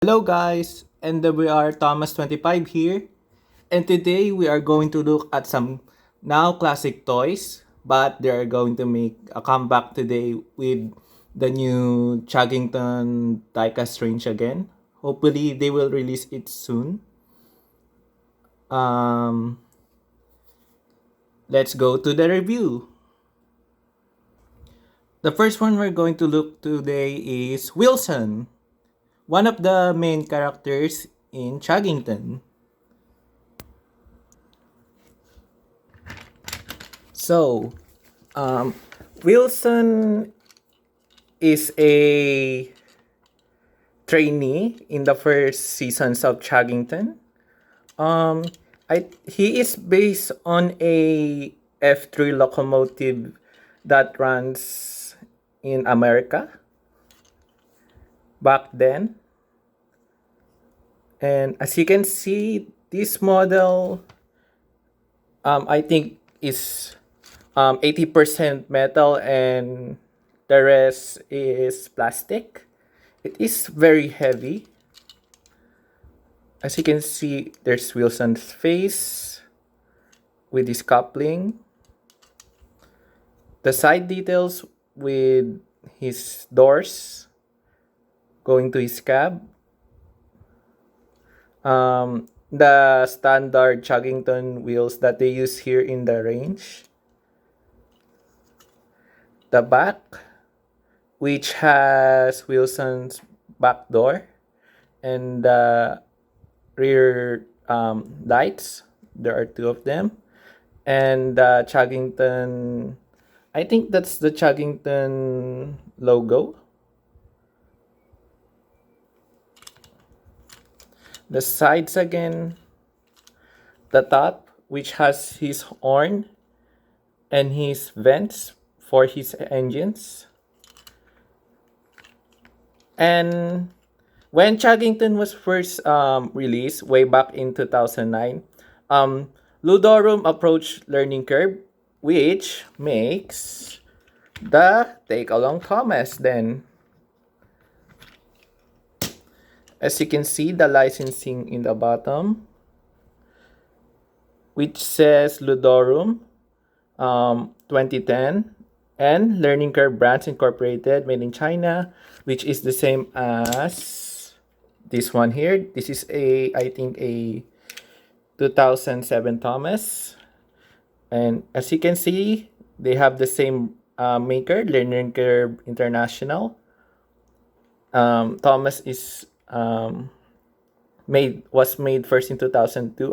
Hello guys, and we are Thomas25 here, and today we are going to look at some now classic toys, but they are going to make a comeback today with the new Chuggington Diecast range again. Hopefully they will release it soon. Um, let's go to the review. The first one we're going to look today is Wilson, one of the main characters in Chuggington. So, um, Wilson is a trainee in the first seasons of Chuggington. Um, he is based on a F3 locomotive that runs in America back then. And as you can see, this model, I think is 80% metal and the rest is plastic. It is very heavy. As you can see, there's Wilson's face with his coupling. The side details with his doors going to his cab. The standard Chuggington wheels that they use here in the range. The back, which has Wilson's back door, and the rear lights. There are two of them, and the Chuggington. I think that's the Chuggington logo. The sides again. The top, which has his horn and his vents for his engines. And when Chuggington was first released way back in 2009, Ludorum approached learning curve, which makes the Take Along Thomas then. As you can see, the licensing in the bottom, which says Ludorum 2010 and Learning Curve Brands Incorporated, made in China, which is the same as this one here. This is I think a 2007 Thomas, and as you can see, they have the same maker, Learning Curve International. Thomas is was made first in 2002.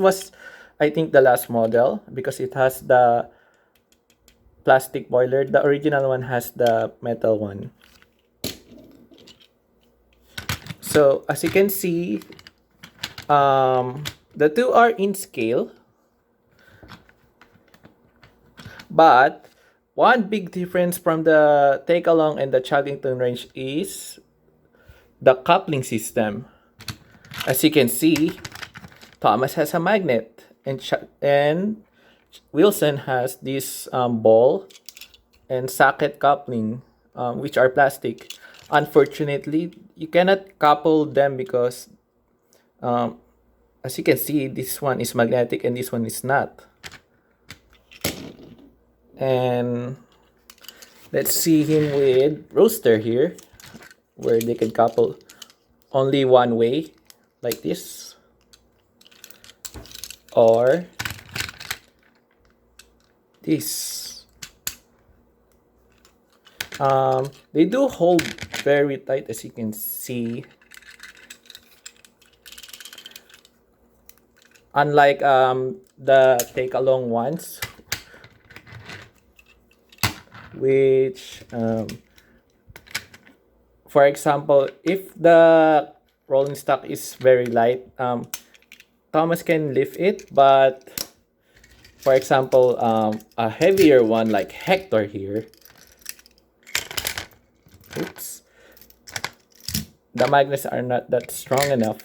Was I think the last model because it has the plastic boiler. The original one has the metal one. So as you can see, the two are in scale, but one big difference from the Take Along and the Chuggington range is the coupling system. As you can see, Thomas has a magnet, and Wilson has this ball and socket coupling, which are plastic. Unfortunately, you cannot couple them because, as you can see, this one is magnetic and this one is not. And let's see him with Brewster here, where they can couple only one way, like this, or this. They do hold very tight, as you can see. Unlike the Take Along ones, which for example, if the rolling stock is very light, Thomas can lift it, but for example, a heavier one like Hector here, oops, the magnets are not that strong enough.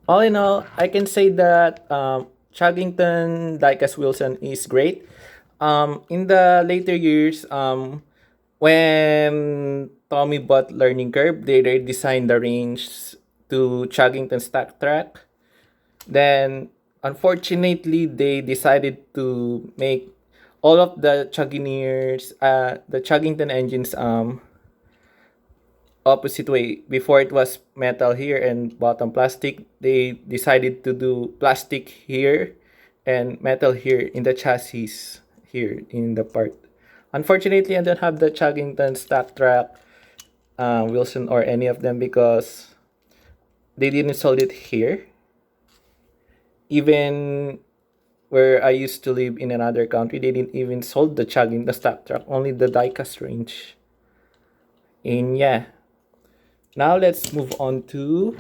All in all, I can say that Chuggington Diecast Wilson is great. In the later years, When Tommy bought Learning Curve, they redesigned the range to Chuggington Stack Track. Then, unfortunately, they decided to make all of the the Chuggington engines opposite way. Before it was metal here and bottom plastic, they decided to do plastic here and metal here in the chassis here in the part. Unfortunately, I don't have the Chuggington Stack Track, Wilson, or any of them because they didn't sold it here. Even where I used to live in another country, they didn't even sold the Chuggington Stack Track, only the diecast range. And yeah, now let's move on to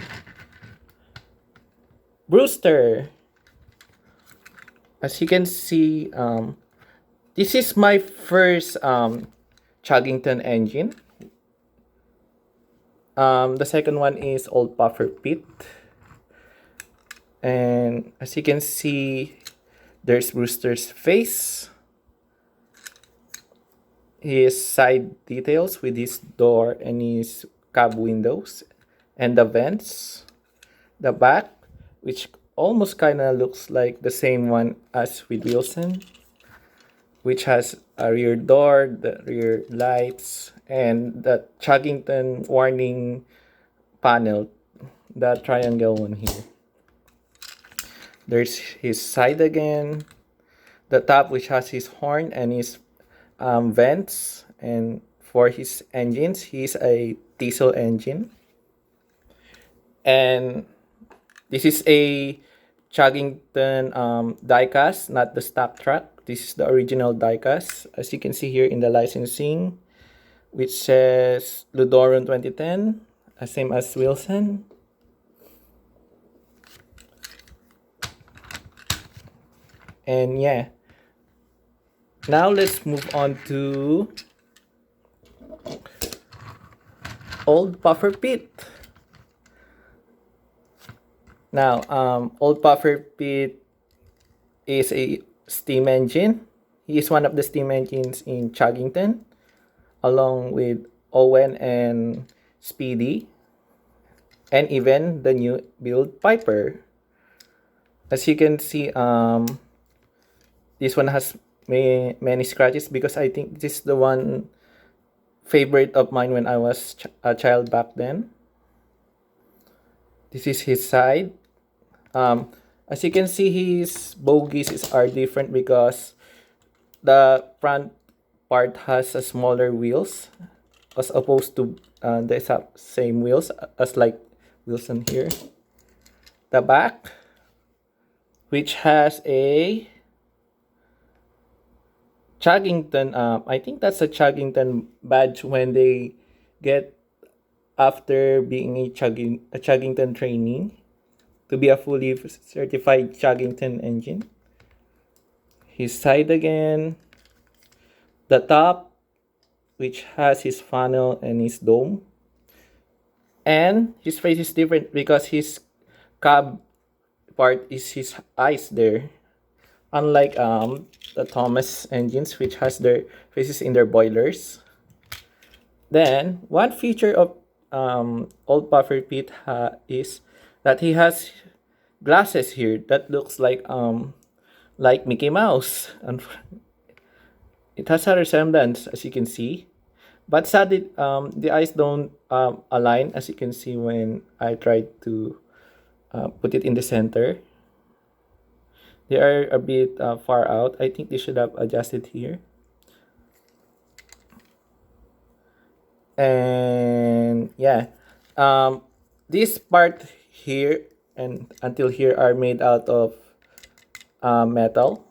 Brewster. As you can see, this is my first Chuggington engine. The second one is Old Puffer Pit. And as you can see, there's Brewster's face, his side details with his door and his cab windows, and the vents, the back, which almost kind of looks like the same one as with Wilson, which has a rear door, the rear lights, and the Chuggington warning panel, the triangle one here. There's his side again, the top which has his horn and his vents, and for his engines, he's a diesel engine. And this is a Chuggington diecast, not the stock track. This is the original diecast, as you can see here in the licensing, which says Ludorum 2010, same as Wilson. And yeah, now let's move on to Old Puffer Pit. Now, Old Puffer Pit is a steam engine. He is one of the steam engines in Chuggington, along with Owen and Speedy, and even the new build Piper. As you can see, this one has many scratches because I think this is the one favorite of mine when I was a child back then. This is his side. As you can see, his bogies are different because the front part has a smaller wheels as opposed to the same wheels as like Wilson here. The back, which has a Chuggington, I think that's a Chuggington badge when they get after being a Chuggington training to be a fully certified Chuggington engine. His side again, the top, which has his funnel and his dome, and his face is different because his cab part is his eyes there, unlike the Thomas engines, which has their faces in their boilers. Then one feature of Old Puffer Pit is that he has glasses here that looks like Mickey Mouse, and it has a resemblance, as you can see, but sadly the eyes don't align, as you can see when I tried to put it in the center. They are a bit far out. I think they should have adjusted here. And yeah, this part here and until here are made out of metal.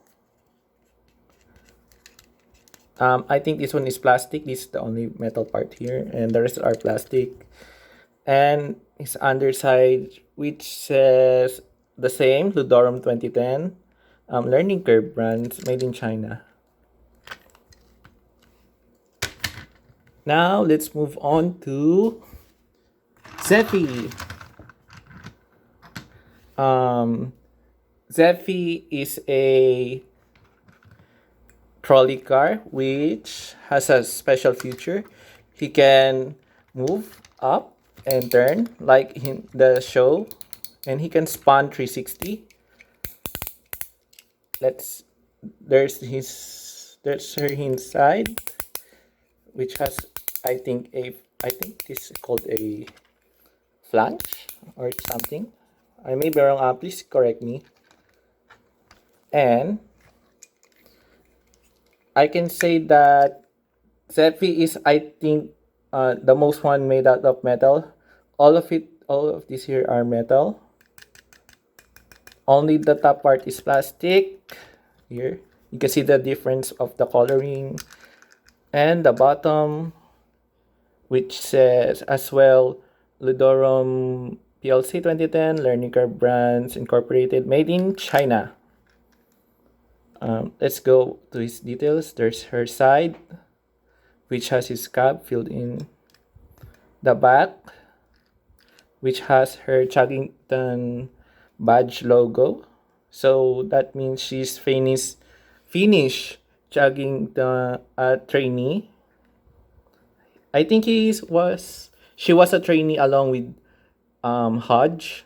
I think this one is plastic. This is the only metal part here, and the rest are plastic. And his underside, which says the same, Ludorum 2010, Learning Curve brands, made in China. Now let's move on to Zeffy. Zeffy is a trolley car, which has a special feature. He can move up and turn like in the show, and he can span 360. Let's there's her inside, which has I think this is called a flange or something. I may be wrong. Please correct me. And I can say that Zephy is, I think, the most one made out of metal. All of these here are metal. Only the top part is plastic. Here, you can see the difference of the coloring. And the bottom, which says as well, Ludorum PLC 2010, Learning Curve Brands Incorporated, made in China. Let's go to his details. There's her side, which has his cap filled in. The back, which has her Chuggington badge logo. So that means she's Finnish Chuggington trainee. I think she was a trainee along with Hodge.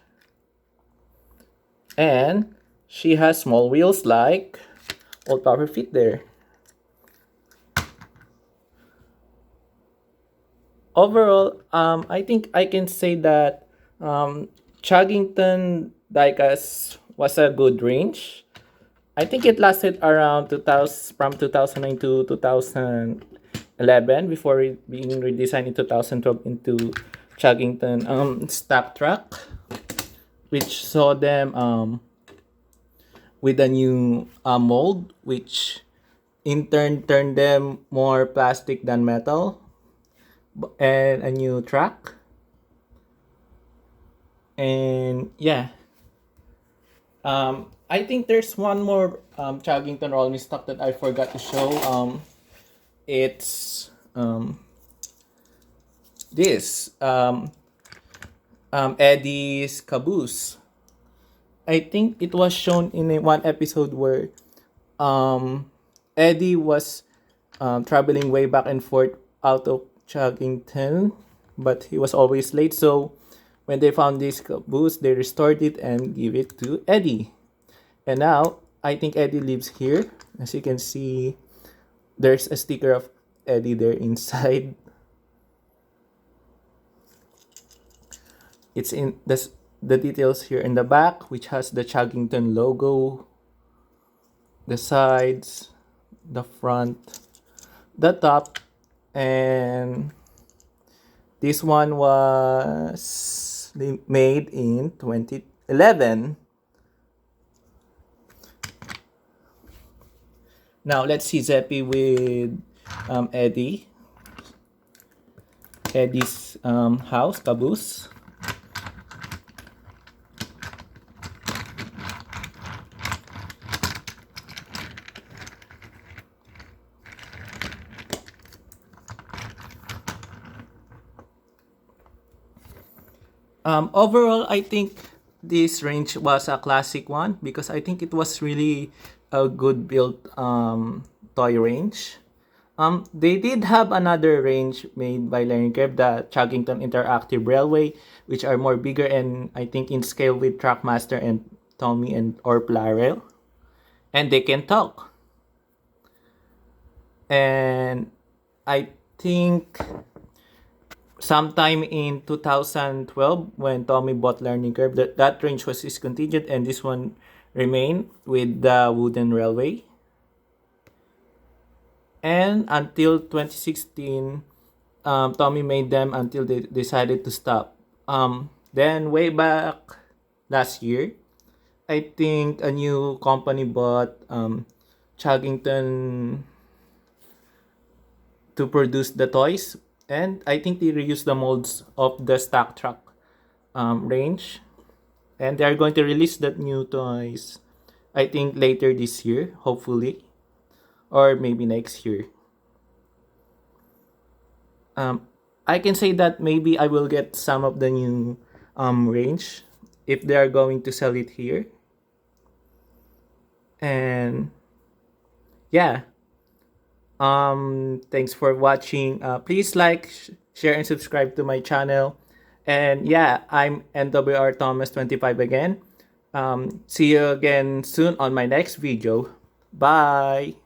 And she has small wheels like Old Power Fit there. Overall, I think I can say that Chuggington Diecast was a good range. I think it lasted around 2000 from 2009 to 2011 before it being redesigned in 2012 into Chuggington Stack Track, which saw them with a new mold, which in turn turned them more plastic than metal, and a new track. And yeah, I think there's one more Chuggington rolling stock that I forgot to show. It's this Eddie's Caboose. I think it was shown in one episode where Eddie was traveling way back and forth out of Chuggington, but he was always late. So when they found this caboose, they restored it and give it to Eddie. And now I think Eddie lives here. As you can see, there's a sticker of Eddie there inside. It's in the details here in the back, which has the Chuggington logo, the sides, the front, the top, and this one was made in 2011. Now let's see Zeppy with Eddie. Eddie's house, Caboose. Overall, I think this range was a classic one because I think it was really a good built toy range. They did have another range made by Learning Curve, the Chuggington Interactive Railway, which are more bigger and I think in scale with Trackmaster and Tommy and or Plarel. And they can talk. And I think sometime in 2012 when Tommy bought Learning Curve, that range was discontinued and this one remained with the wooden railway. And until 2016, Tommy made them until they decided to stop. Then way back last year, I think a new company bought Chuggington to produce the toys. And I think they reuse the molds of the Stack Track range. And they are going to release that new toys, I think, later this year, hopefully. Or maybe next year. I can say that maybe I will get some of the new range if they are going to sell it here. And yeah, Thanks for watching. Please like, share, and subscribe to my channel. And yeah, I'm NWR Thomas 25 again. See you again soon on my next video. Bye.